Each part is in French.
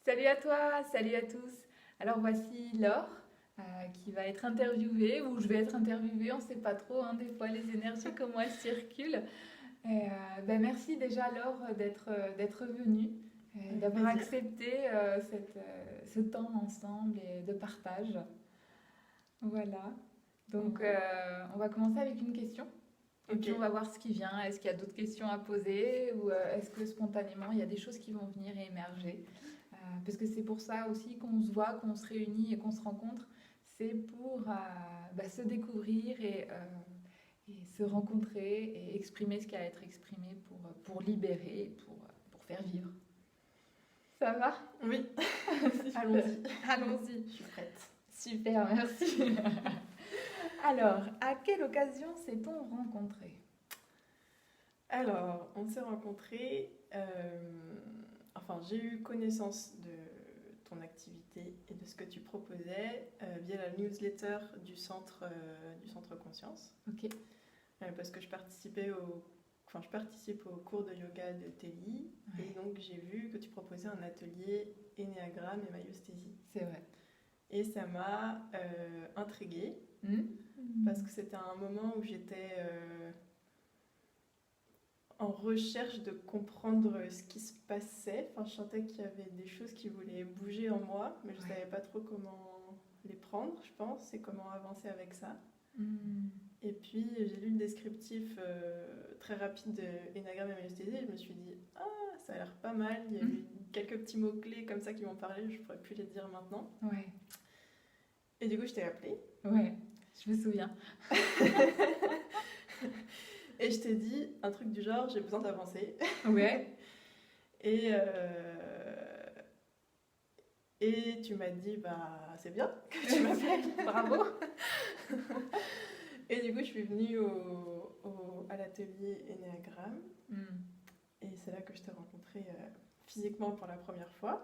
Salut à toi, salut à tous. Alors voici Laure qui va être interviewée, ou je vais être interviewée, on ne sait pas trop, hein, des fois les énergies, comment elles circulent. Merci déjà Laure d'être venue, Avec d'avoir plaisir. accepté ce temps ensemble et de partage. Voilà. Donc Mhm. on va commencer avec une question. Et Ok. puis on va voir ce qui vient. Est-ce qu'il y a d'autres questions à poser ou est-ce que spontanément il y a des choses qui vont venir et émerger. Parce que c'est pour ça aussi qu'on se voit, qu'on se réunit et qu'on se rencontre. C'est pour se découvrir et se rencontrer et exprimer ce qui a à être exprimé pour libérer, pour faire vivre. Ça va? Oui. Allons-y. Allons-y. Je suis prête. Super, merci. Alors, à quelle occasion s'est-on rencontrés? Alors, on s'est rencontrés. Enfin, j'ai eu connaissance de ton activité et de ce que tu proposais via la newsletter du centre Conscience. Ok. Parce que je participe au cours de yoga de Telly. Ouais, Et donc, j'ai vu que tu proposais un atelier énéagramme et maïosthésie. c'est vrai. Et ça m'a intriguée. Hmm. Parce que c'était un moment où j'étais en recherche de comprendre ce qui se passait. Enfin, je sentais qu'il y avait des choses qui voulaient bouger en moi, mais je ne Ouais. savais pas trop comment les prendre, je pense, et comment avancer avec ça. Hmm. Et puis, j'ai lu le descriptif très rapide de Enneagramme et Maïosthésie, et je me suis dit, ah, ça a l'air pas mal. Il y a eu Hmm. quelques petits mots-clés comme ça qui m'ont parlé, je pourrais plus les dire maintenant. Ouais, Et du coup, je t'ai appelé. ouais, je me souviens. Et je t'ai dit un truc du genre, j'ai besoin d'avancer. Ouais. Et, euh, et tu m'as dit, bah c'est bien que tu m'appelles. Bravo. Et du coup, je suis venue à l'atelier Ennéagramme. Hmm. Et c'est là que je t'ai rencontré physiquement pour la première fois.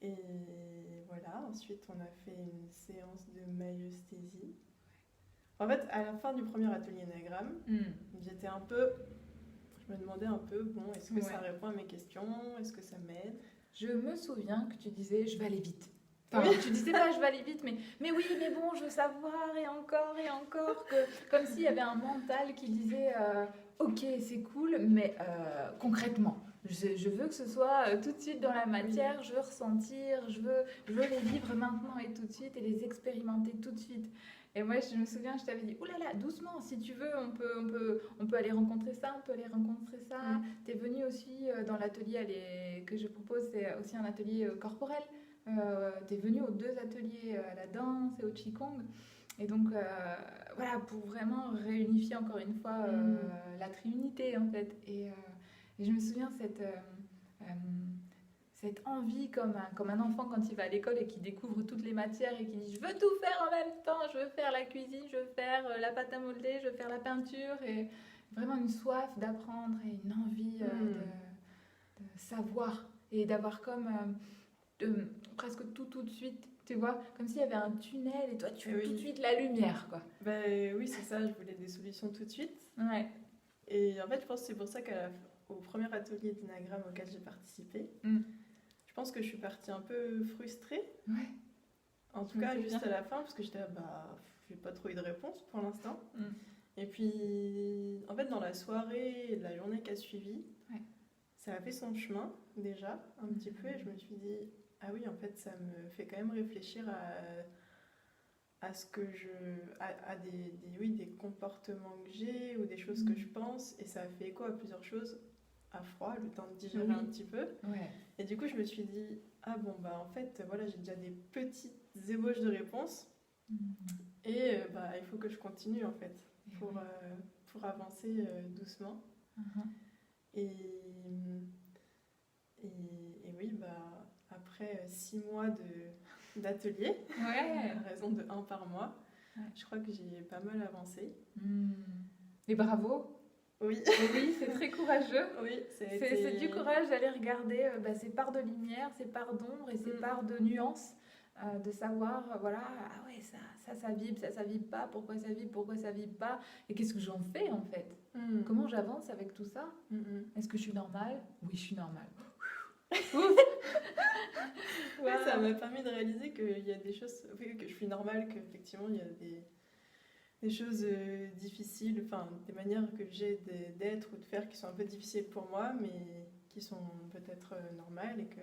Et voilà, ensuite on a fait une séance de maïeusthésie. En fait, à la fin du premier atelier Ennéagramme, Hmm. j'étais un peu. Je me demandais un peu, bon, est-ce que ça Ouais. répond à mes questions? Est-ce que ça m'aide? Je me souviens que tu disais je vais aller vite. Oui, Enfin, tu disais pas je vais aller vite, mais oui, mais bon, je veux savoir et encore, comme s'il y avait un mental qui disait ok, c'est cool, mais concrètement, je veux que ce soit tout de suite dans la oui. matière, je veux ressentir, je veux les vivre maintenant et tout de suite et les expérimenter tout de suite. Et moi, je me souviens, je t'avais dit, oulala, doucement, si tu veux, on peut aller rencontrer ça, on peut aller rencontrer ça. Mm. T'es venu aussi dans l'atelier que je propose, c'est aussi un atelier corporel. T'es venu aux deux ateliers à la danse et au qigong. Et donc, voilà, pour vraiment réunifier encore une fois Mm. la trinité, en fait. Et je me souviens euh, cette envie, comme un enfant quand il va à l'école et qui découvre toutes les matières et qui dit je veux tout faire en même temps, je veux faire la cuisine, je veux faire la pâte à modeler, je veux faire la peinture. Et vraiment une soif d'apprendre et une envie Mm. de savoir et d'avoir comme presque tout de suite, tu vois, comme s'il y avait un tunnel et toi tu Et veux tout de oui, suite la lumière, quoi. ben oui, c'est ça, je voulais des solutions tout de suite. Ouais. Et en fait, je pense que c'est pour ça qu'au premier atelier d'Inagram auquel j'ai participé, Mm. je pense que je suis partie un peu frustrée, Ouais, en tout je me cas juste souviens. à la fin, parce que j'étais là, bah, j'ai pas trop eu de réponse pour l'instant. Mm. Et puis, en fait, dans la soirée et la journée qui a suivi, Ouais. ça a fait son chemin déjà, un petit peu, et je me suis dit, ah oui, en fait, ça me fait quand même réfléchir à ce que à oui, des comportements que j'ai ou des choses que je Mm. pense, et ça a fait écho à plusieurs choses à froid, le temps de digérer un Oui. petit peu. Ouais. Et du coup, je me suis dit, ah bon, bah en fait, voilà, j'ai déjà des petites ébauches de réponses, Mm. et bah il faut que je continue en fait, Et pour, oui. euh, pour avancer doucement. Mhm. Et, et oui, bah après 6 mois d'atelier, Ouais. à raison de un par mois, Ouais. je crois que j'ai pas mal avancé. Mm. Et bravo. Oui, Et oui, c'est très courageux. oui, ça a C'est du été. courage d'aller regarder ces parts de lumière, ces parts d'ombre et ces Mm, parts de nuances, de savoir, voilà, ah ouais, ça vibre, ça vibre pas, pourquoi ça vibre pas, et qu'est-ce que j'en fais en fait? mm, Comment j'avance avec tout ça? mm, mm. Est-ce que je suis normale? Oui, je suis normale. Ouf. Ouais, ça Wow. m'a permis de réaliser qu'il y a des choses, oui, que je suis normale, qu'effectivement il y a des choses difficiles, enfin des manières que j'ai d'être ou de faire qui sont un peu difficiles pour moi, mais qui sont peut-être normales et que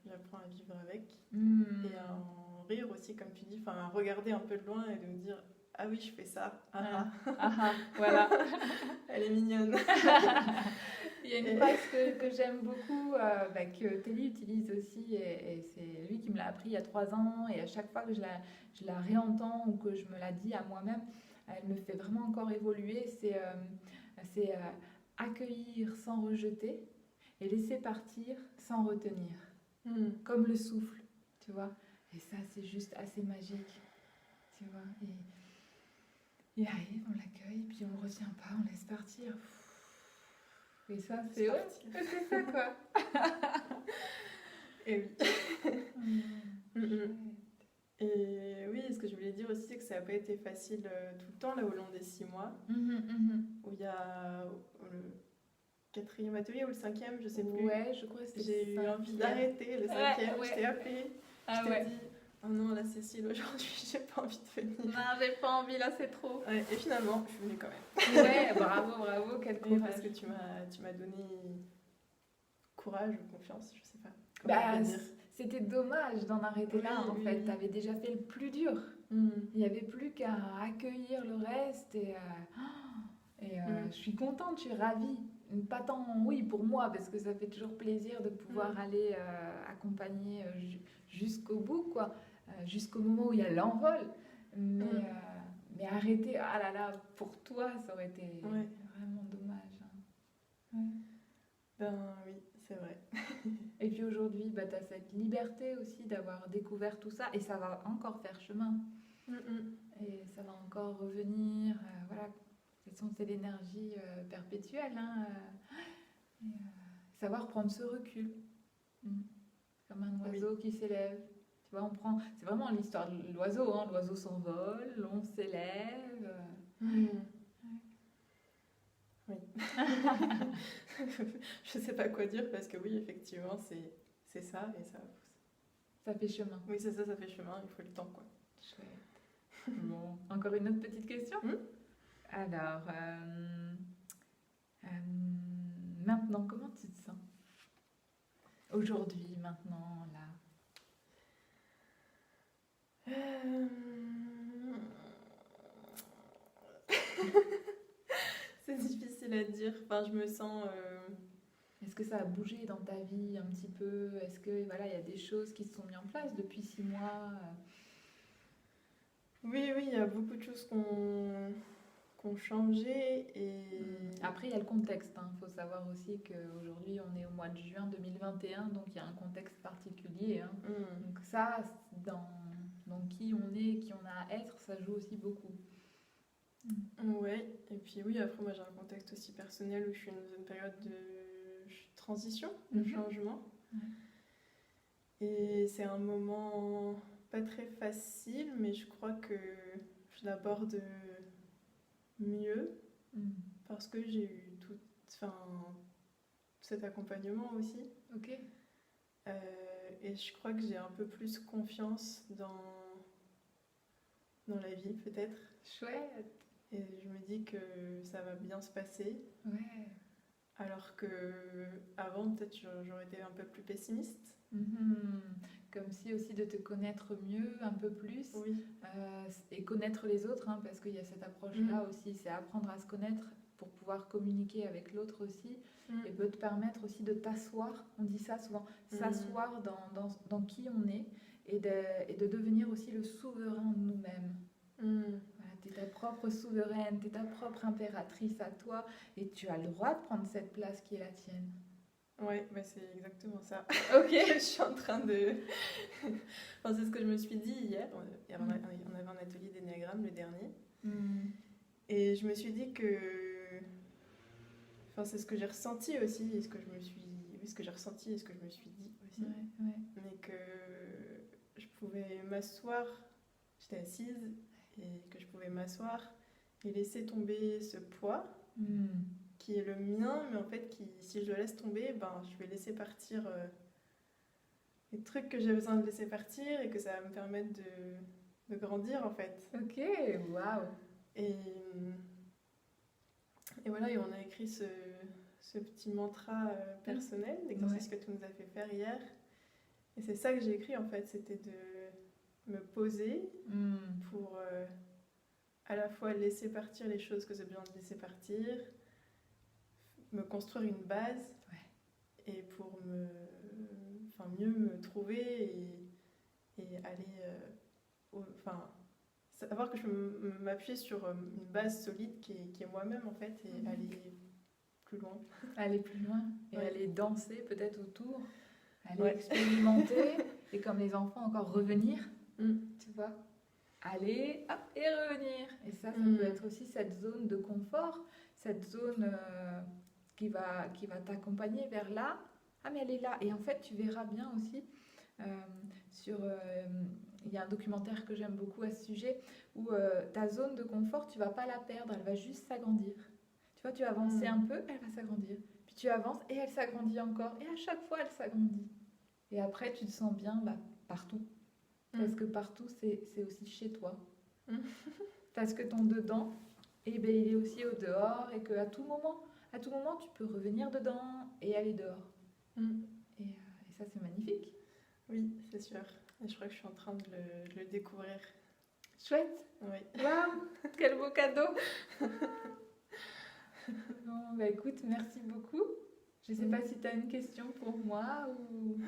j'apprends à vivre avec. Et à en rire aussi, comme tu dis, enfin à regarder un peu de loin et de me dire ah oui, je fais ça, ah Ah, ah, voilà. elle est mignonne. Il y a une Et- phrase que j'aime beaucoup, que Telly utilise aussi, et c'est lui qui me l'a appris il y a 3 ans, et à chaque fois que je la réentends ou que je me la dis à moi-même, elle me fait vraiment encore évoluer, c'est accueillir sans rejeter et laisser partir sans retenir, Hmm. comme le souffle, tu vois. Et ça, c'est juste assez magique, tu vois. Et il arrive, on l'accueille, puis on ne retient pas, on laisse partir. Et ça, C'est c'est ouais, parti. c'est ça quoi. Et oui. Mmh, Mhm. chouette. Et oui, ce que je voulais dire aussi, c'est que ça n'a pas été facile tout le temps, là, au long des 6 mois, où il y a le 4e atelier ou le 5e, je sais plus. Ouais, je crois que c'était J'ai eu le envie 5e. d'arrêter le 5e, je Ouais. t'ai appelé, Ah je t'ai ouais. dit oh non, la Cécile, aujourd'hui, j'ai pas envie de venir. Non, j'ai pas envie là, c'est trop. Ouais, et finalement, je suis venue quand même. Ouais, bravo, quel Oui, parce courage. que tu m'as donné courage ou confiance, je sais pas comment Bah, le dire. c'était dommage d'en arrêter là Oui, en oui, fait. oui. T'avais déjà fait le plus dur. Hmm. Il n'y avait plus qu'à accueillir le reste je suis contente, je suis ravie. Pas tant, oui, pour moi, parce que ça fait toujours plaisir de pouvoir aller accompagner jusqu'au bout, quoi, jusqu'au moment où il y a l'envol. Mais arrêter, ah là là, pour toi, ça aurait été Ouais. vraiment dommage, hein. Ouais. Ben oui, c'est vrai. Et puis aujourd'hui, bah, tu as cette liberté aussi d'avoir découvert tout ça, et ça va encore faire chemin. Et ça va encore revenir, voilà. De toute façon, c'est l'énergie perpétuelle, hein, savoir prendre ce recul. Mm. Comme un oiseau qui s'élève. Tu vois, c'est vraiment l'histoire de l'oiseau, hein. L'oiseau s'envole, on s'élève. Oui. Je sais pas quoi dire parce que oui, effectivement, c'est ça et ça. Ça fait chemin. Oui, c'est ça, ça fait chemin, il faut le temps, quoi. Chouette. Bon, encore une autre petite question. Alors, maintenant, comment tu te sens? Aujourd'hui, maintenant, là. C'est difficile à dire. Enfin, je me sens. Est-ce que ça a bougé dans ta vie un petit peu? Est-ce que voilà, il y a des choses qui se sont mises en place depuis 6 mois? Oui, il y a beaucoup de choses qu'on changé et. Après, il y a le contexte. Il faut savoir aussi qu'aujourd'hui, on est au mois de juin 2021, donc il y a un contexte particulier, hein. Donc ça, dans qui on est, qui on a à être, ça joue aussi beaucoup. Ouais, et puis oui, après moi j'ai un contexte aussi personnel où je suis dans une période de transition, de changement. Et c'est un moment pas très facile, mais je crois que je l'aborde mieux parce que j'ai eu cet accompagnement aussi. Ok. Et je crois que j'ai un peu plus confiance dans la vie peut-être. Chouette. Et je me dis que ça va bien se passer. Ouais. Alors que avant peut-être j'aurais été un peu plus pessimiste. Comme si aussi de te connaître mieux, un peu plus, Oui. et connaître les autres, hein, parce qu'il y a cette approche-là aussi, c'est apprendre à se connaître pour pouvoir communiquer avec l'autre aussi, et peut te permettre aussi de t'asseoir, on dit ça souvent, s'asseoir dans qui on est, et de devenir aussi le souverain de nous-mêmes. Voilà, tu es ta propre souveraine, tu es ta propre impératrice à toi, et tu as le droit de prendre cette place qui est la tienne. Ouais, bah c'est exactement ça. Ok. Je suis en train de... Enfin, c'est ce que je me suis dit hier. On avait un atelier d'énéagramme, le dernier. Et je me suis dit que... Enfin, c'est ce que j'ai ressenti aussi, et ce que je me suis... ce que j'ai ressenti et ce que je me suis dit aussi. Ouais. Mais que je pouvais m'asseoir, j'étais assise, et que je pouvais m'asseoir et laisser tomber ce poids qui est le mien, mais en fait, si je le laisse tomber, ben, je vais laisser partir les trucs que j'ai besoin de laisser partir et que ça va me permettre de grandir en fait. Ok, waouh. Et, et voilà, et on a écrit ce petit mantra personnel, l'exercice que tu nous as fait faire hier. Et c'est ça que j'ai écrit en fait, c'était de me poser pour à la fois laisser partir les choses que j'ai besoin de laisser partir, me construire une base et pour mieux me trouver et aller savoir que je peux m'appuyer sur une base solide qui est moi-même en fait et aller plus loin. Aller plus loin et aller danser peut-être autour, aller expérimenter et comme les enfants encore revenir, tu vois, aller hop, et revenir. Et ça peut être aussi cette zone de confort, cette zone qui va t'accompagner vers là. Ah mais elle est là. Et en fait tu verras bien aussi il y a un documentaire que j'aime beaucoup à ce sujet où ta zone de confort, tu vas pas la perdre, elle va juste s'agrandir. Tu vois, tu vas avancer un peu, elle va s'agrandir. Puis tu avances et elle s'agrandit encore. Et à chaque fois, elle s'agrandit. Et après, tu te sens bien partout. Parce que partout, c'est aussi chez toi. Parce que ton dedans, il est aussi au dehors et qu'à tout moment, tu peux revenir dedans et aller dehors. Et ça, c'est magnifique. Oui, c'est sûr. Et je crois que je suis en train de le découvrir. Chouette. Oui. Waouh, quel beau cadeau. Bon, écoute, merci beaucoup. Je ne sais pas si tu as une question pour moi ou...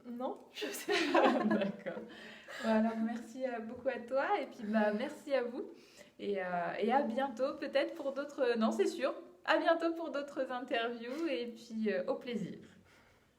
Non, je sais pas. D'accord. Bon, alors, merci beaucoup à toi et puis merci à vous. Et à bientôt peut-être pour d'autres... Non, c'est sûr. À bientôt pour d'autres interviews et puis au plaisir.